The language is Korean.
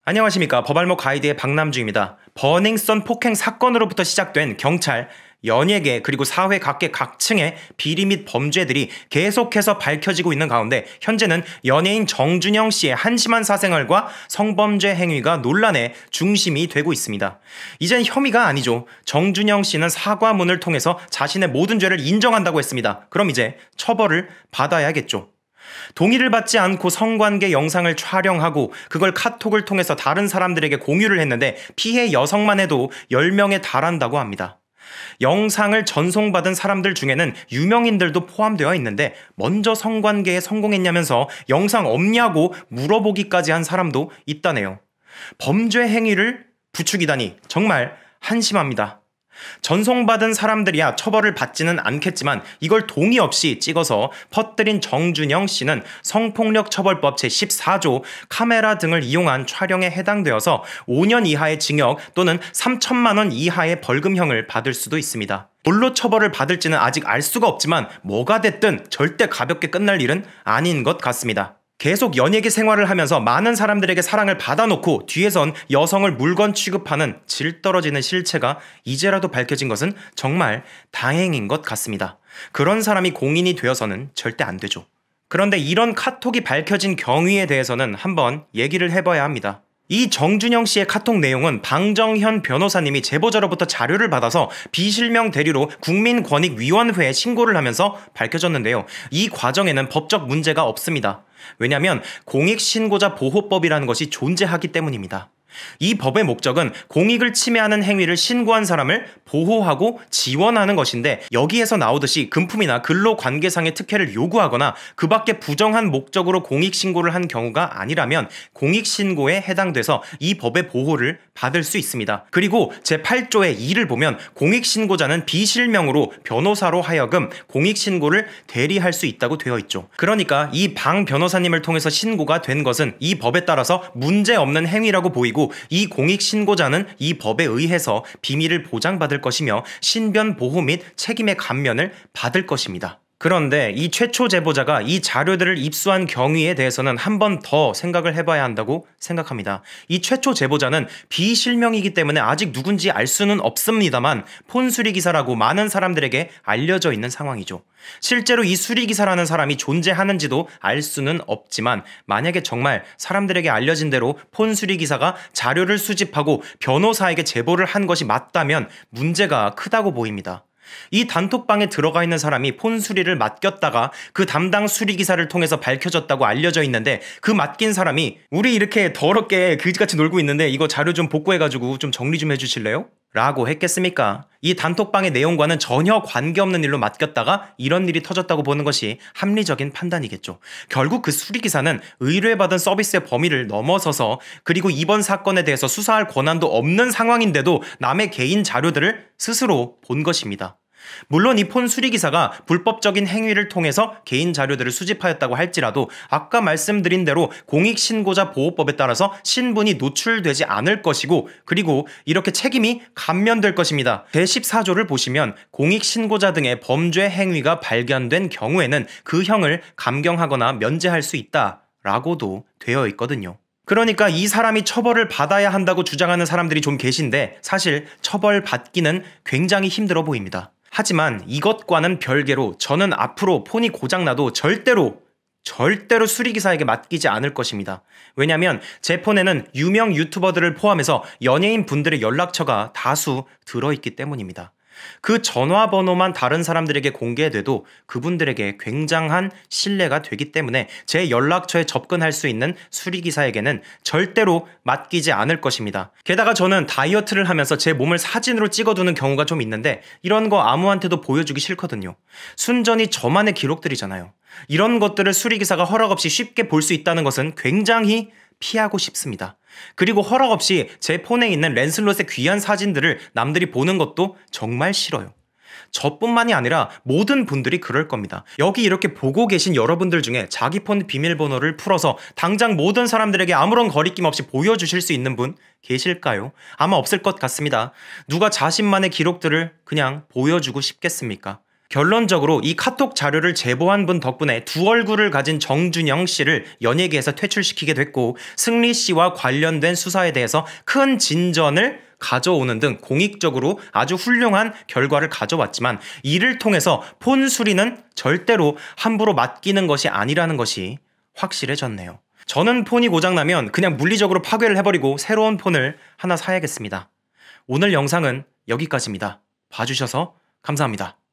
안녕하십니까. 법알목 가이드의 박남주입니다. 버닝썬 폭행 사건으로부터 시작된 경찰, 연예계 그리고 사회 각계 각층의 비리 및 범죄들이 계속해서 밝혀지고 있는 가운데 현재는 연예인 정준영 씨의 한심한 사생활과 성범죄 행위가 논란의 중심이 되고 있습니다. 이젠 혐의가 아니죠. 정준영 씨는 사과문을 통해서 자신의 모든 죄를 인정한다고 했습니다. 그럼 이제 처벌을 받아야겠죠. 동의를 받지 않고 성관계 영상을 촬영하고 그걸 카톡을 통해서 다른 사람들에게 공유를 했는데 피해 여성만 해도 10명에 달한다고 합니다. 영상을 전송받은 사람들 중에는 유명인들도 포함되어 있는데 먼저 성관계에 성공했냐면서 영상 없냐고 물어보기까지 한 사람도 있다네요. 범죄 행위를 부추기다니 정말 한심합니다. 전송받은 사람들이야 처벌을 받지는 않겠지만 이걸 동의 없이 찍어서 퍼뜨린 정준영 씨는 성폭력처벌법 제14조 카메라 등을 이용한 촬영에 해당되어서 5년 이하의 징역 또는 3천만 원 이하의 벌금형을 받을 수도 있습니다. 뭘로 처벌을 받을지는 아직 알 수가 없지만 뭐가 됐든 절대 가볍게 끝날 일은 아닌 것 같습니다. 계속 연예계 생활을 하면서 많은 사람들에게 사랑을 받아놓고 뒤에선 여성을 물건 취급하는 질 떨어지는 실체가 이제라도 밝혀진 것은 정말 다행인 것 같습니다. 그런 사람이 공인이 되어서는 절대 안 되죠. 그런데 이런 카톡이 밝혀진 경위에 대해서는 한번 얘기를 해봐야 합니다. 이 정준영 씨의 카톡 내용은 방정현 변호사님이 제보자로부터 자료를 받아서 비실명 대리로 국민권익위원회에 신고를 하면서 밝혀졌는데요. 이 과정에는 법적 문제가 없습니다. 왜냐하면 공익신고자 보호법이라는 것이 존재하기 때문입니다. 이 법의 목적은 공익을 침해하는 행위를 신고한 사람을 보호하고 지원하는 것인데 여기에서 나오듯이 금품이나 근로관계상의 특혜를 요구하거나 그 밖에 부정한 목적으로 공익신고를 한 경우가 아니라면 공익신고에 해당돼서 이 법의 보호를 받을 수 있습니다. 그리고 제8조의 2를 보면 공익신고자는 비실명으로 변호사로 하여금 공익신고를 대리할 수 있다고 되어 있죠. 그러니까 이 방 변호사님을 통해서 신고가 된 것은 이 법에 따라서 문제없는 행위라고 보이고 이 공익신고자는 이 법에 의해서 비밀을 보장받을 것이며 신변 보호 및 책임의 감면을 받을 것입니다. 그런데 이 최초 제보자가 이 자료들을 입수한 경위에 대해서는 한 번 더 생각을 해봐야 한다고 생각합니다. 이 최초 제보자는 비실명이기 때문에 아직 누군지 알 수는 없습니다만 폰 수리기사라고 많은 사람들에게 알려져 있는 상황이죠. 실제로 이 수리기사라는 사람이 존재하는지도 알 수는 없지만 만약에 정말 사람들에게 알려진 대로 폰 수리기사가 자료를 수집하고 변호사에게 제보를 한 것이 맞다면 문제가 크다고 보입니다. 이 단톡방에 들어가 있는 사람이 폰 수리를 맡겼다가 그 담당 수리기사를 통해서 밝혀졌다고 알려져 있는데 그 맡긴 사람이 우리 이렇게 더럽게 그지같이 놀고 있는데 이거 자료 좀 복구해가지고 좀 정리 좀 해주실래요? 라고 했겠습니까? 이 단톡방의 내용과는 전혀 관계없는 일로 맡겼다가 이런 일이 터졌다고 보는 것이 합리적인 판단이겠죠. 결국 그 수리기사는 의뢰받은 서비스의 범위를 넘어서서 그리고 이번 사건에 대해서 수사할 권한도 없는 상황인데도 남의 개인 자료들을 스스로 본 것입니다. 물론 이 폰 수리기사가 불법적인 행위를 통해서 개인 자료들을 수집하였다고 할지라도 아까 말씀드린 대로 공익신고자 보호법에 따라서 신분이 노출되지 않을 것이고 그리고 이렇게 책임이 감면될 것입니다. 제14조를 보시면 공익신고자 등의 범죄 행위가 발견된 경우에는 그 형을 감경하거나 면제할 수 있다라고도 되어 있거든요. 그러니까 이 사람이 처벌을 받아야 한다고 주장하는 사람들이 좀 계신데 사실 처벌받기는 굉장히 힘들어 보입니다. 하지만 이것과는 별개로 저는 앞으로 폰이 고장나도 절대로 수리기사에게 맡기지 않을 것입니다. 왜냐하면 제 폰에는 유명 유튜버들을 포함해서 연예인 분들의 연락처가 다수 들어있기 때문입니다. 그 전화번호만 다른 사람들에게 공개돼도 그분들에게 굉장한 신뢰가 되기 때문에 제 연락처에 접근할 수 있는 수리기사에게는 절대로 맡기지 않을 것입니다. 게다가 저는 다이어트를 하면서 제 몸을 사진으로 찍어두는 경우가 좀 있는데 이런 거 아무한테도 보여주기 싫거든요. 순전히 저만의 기록들이잖아요. 이런 것들을 수리기사가 허락 없이 쉽게 볼 수 있다는 것은 굉장히 피하고 싶습니다. 그리고 허락 없이 제 폰에 있는 랜슬롯의 귀한 사진들을 남들이 보는 것도 정말 싫어요. 저뿐만이 아니라 모든 분들이 그럴 겁니다. 여기 이렇게 보고 계신 여러분들 중에 자기 폰 비밀번호를 풀어서 당장 모든 사람들에게 아무런 거리낌 없이 보여주실 수 있는 분 계실까요? 아마 없을 것 같습니다. 누가 자신만의 기록들을 그냥 보여주고 싶겠습니까? 결론적으로 이 카톡 자료를 제보한 분 덕분에 두 얼굴을 가진 정준영 씨를 연예계에서 퇴출시키게 됐고, 승리 씨와 관련된 수사에 대해서 큰 진전을 가져오는 등 공익적으로 아주 훌륭한 결과를 가져왔지만, 이를 통해서 폰 수리는 절대로 함부로 맡기는 것이 아니라는 것이 확실해졌네요. 저는 폰이 고장나면 그냥 물리적으로 파괴를 해버리고 새로운 폰을 하나 사야겠습니다. 오늘 영상은 여기까지입니다. 봐주셔서 감사합니다.